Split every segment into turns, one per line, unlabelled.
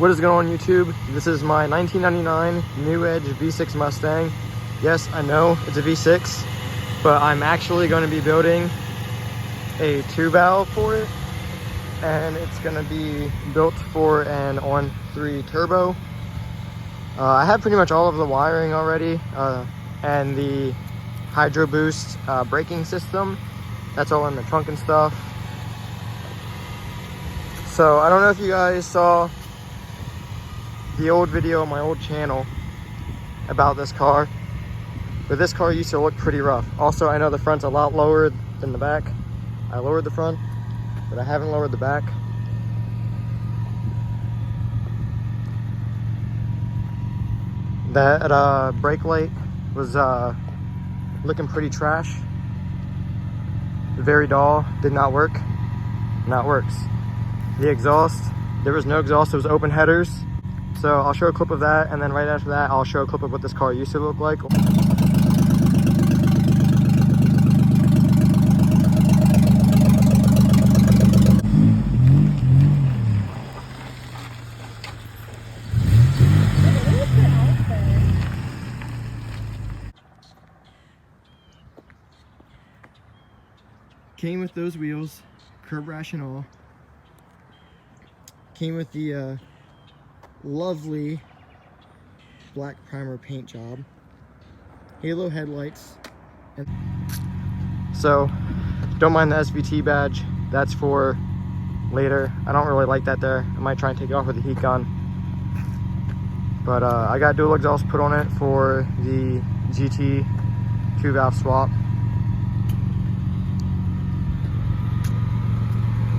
What is going on, YouTube? This is my 1999 New Edge V6 Mustang. Yes, I know it's a V6, but I'm actually going to be building a 2-valve for it, and it's going to be built for an on-3 turbo. I have pretty much all of the wiring already, and the Hydro Boost braking system. That's all in the trunk and stuff. So I don't know if you guys saw the old video on my old channel about this car, but this car used to look pretty rough. Also, I know the front's a lot lower than the back. I lowered the front, but I haven't lowered the back. That brake light was looking pretty trash. Very dull, did not work. Now it works. The exhaust, there was no exhaust, it was open headers. So I'll show a clip of that, and then right after that, I'll show a clip of what this car used to look like. Came with those wheels, curb rash and all. Came with the lovely black primer paint job, halo headlights, and so don't mind the SVT badge. That's for later. I don't really like that there. I might try and take it off with a heat gun, but I got dual exhaust put on it for the GT 2-valve swap.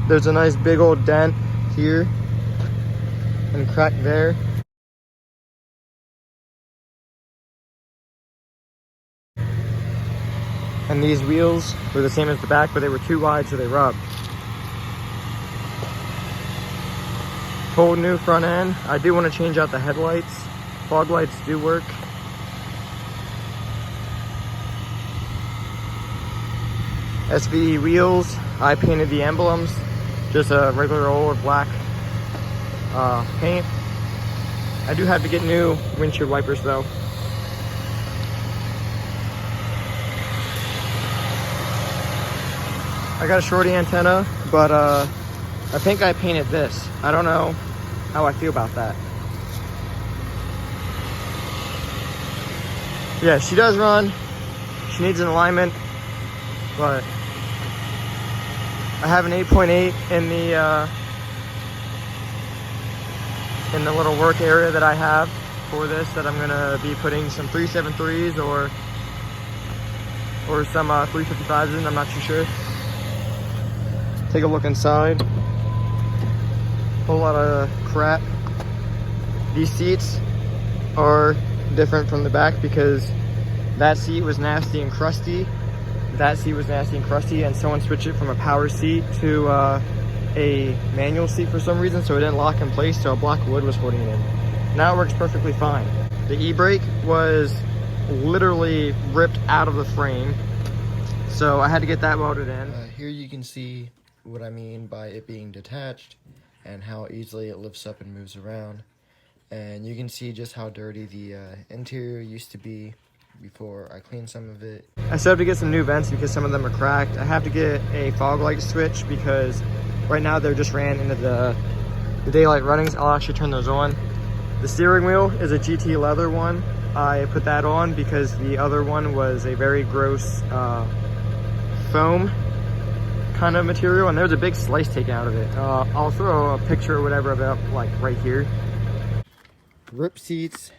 There's a nice big old dent here and crack there. And these wheels were the same as the back, but they were too wide, so they rubbed. Whole new front end. I do want to change out the headlights. Fog lights do work. SVE wheels. I painted the emblems. Just a regular old black paint. I do have to get new windshield wipers though. I got a shorty antenna, but I think I painted this. I don't know how I feel about that. Yeah, she does run. She needs an alignment, but I have an 8.8 in the little work area that I have for this, that I'm gonna be putting some 373s or some 355s in. I'm not too sure. Take a look inside. Whole lot of crap. These seats are different from the back because that seat was nasty and crusty. That seat was nasty and crusty, and someone switched it from a power seat to a manual seat for some reason, so it didn't lock in place, so a block of wood was holding it in. Now it works perfectly fine. The e-brake was literally ripped out of the frame, so I had to get that welded in. Here you can see what I mean by it being detached and how easily it lifts up and moves around. And you can see just how dirty the interior used to be before I cleaned some of it. I still have to get some new vents because some of them are cracked. I have to get a fog light switch because right now they're just ran into the daylight runnings. I'll actually turn those on. The steering wheel is a GT leather one. I put that on because the other one was a very gross foam kind of material, and there was a big slice taken out of it. I'll throw a picture or whatever of it up, like right here. Ripped seats,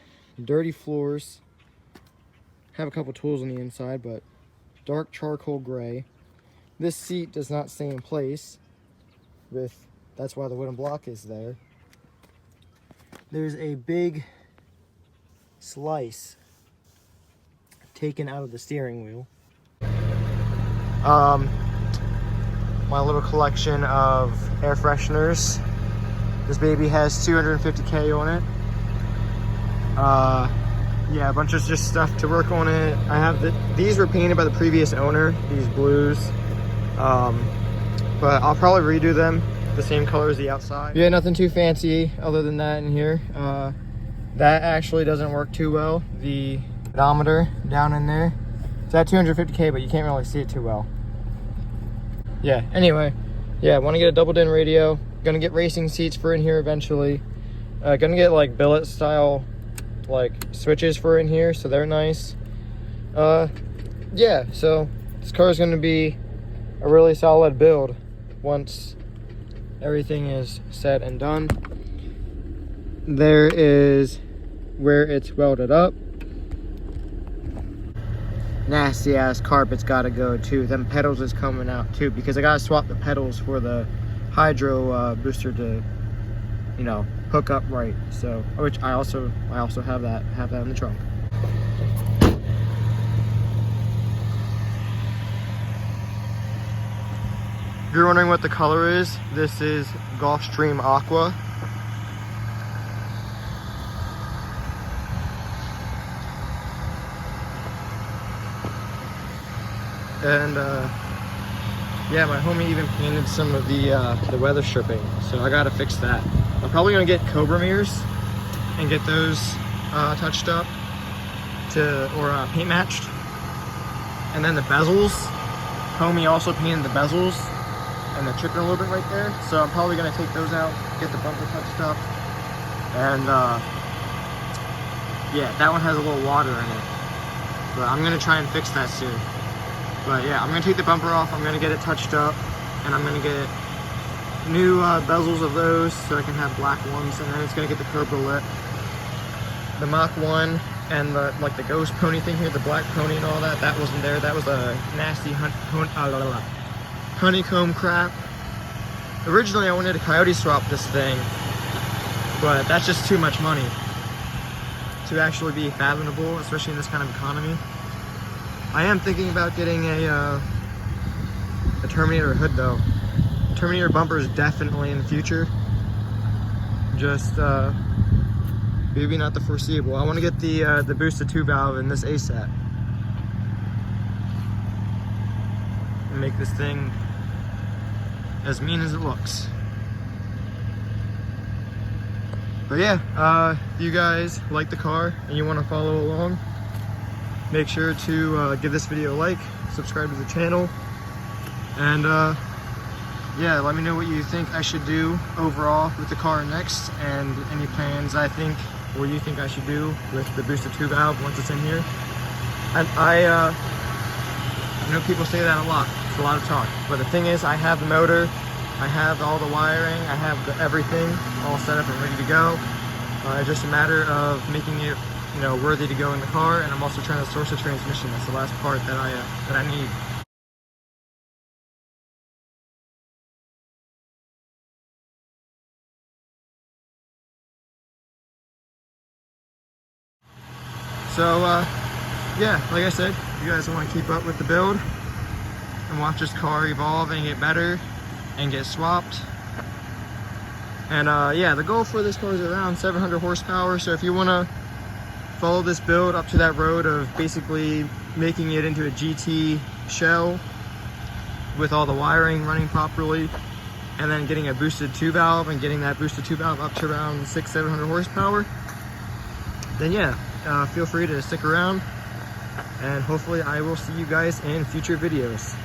dirty floors. Have a couple tools on the inside, but dark charcoal gray. This seat does not stay in place. That's why the wooden block is there. There's a big slice taken out of the steering wheel. My little collection of air fresheners. This baby has 250K on it. Yeah, a bunch of just stuff to work on it. I have these were painted by the previous owner, these blues. But I'll probably redo them the same color as the outside. Yeah, nothing too fancy other than that in here. That actually doesn't work too well. The odometer down in there, it's at 250K, but you can't really see it too well. Yeah, anyway, yeah, want to get a double din radio. Gonna get racing seats for in here eventually. Gonna get like billet style like switches for in here, so they're nice. Yeah, so this car is gonna be a really solid build once everything is said and done. There is where it's welded up. Nasty ass carpet's gotta go too. Them pedals is coming out too, because I gotta swap the pedals for the hydro booster to, you know, hook up right. So, which I also have that in the trunk. If you're wondering what the color is, this is Gulfstream Aqua. And yeah, my homie even painted some of the weather stripping, so I gotta fix that. I'm probably gonna get Cobra mirrors and get those touched up or paint matched. And then the bezels, homie also painted the bezels and the chipping a little bit right there, so I'm probably gonna take those out, get the bumper touched up, and yeah, that one has a little water in it, but I'm gonna try and fix that soon. But yeah, I'm gonna take the bumper off, I'm gonna get it touched up, and I'm gonna get new bezels of those so I can have black ones, and then it's gonna get the Cobra lit. The Mach 1 and the like the ghost pony thing here, the black pony and all that, that wasn't there. That was a nasty honeycomb crap. Originally I wanted to coyote swap this thing, but that's just too much money to actually be fathomable, especially in this kind of economy. I am thinking about getting a Terminator hood though. Terminator bumper is definitely in the future. Just maybe not the foreseeable. I want to get the boosted 2 valve in this ASAT and make this thing as mean as it looks. But yeah, if you guys like the car and you want to follow along, make sure to give this video a like, subscribe to the channel, and yeah, let me know what you think I should do overall with the car next, and any plans I think or you think I should do with the boosted 2 valve once it's in here. And I know people say that a lot. It's a lot of talk, but the thing is, I have the motor, I have all the wiring, I have everything all set up and ready to go. It's just a matter of making it, you know, worthy to go in the car, and I'm also trying to source a transmission. That's the last part that I need. So yeah, like I said, if you guys want to keep up with the build and watch this car evolve and get better and get swapped. And yeah, the goal for this car is around 700 horsepower. So if you want to follow this build up to that road of basically making it into a GT shell with all the wiring running properly, and then getting a boosted 2 valve and getting that boosted 2 valve up to around 600-700 horsepower, then yeah, feel free to stick around, and hopefully I will see you guys in future videos.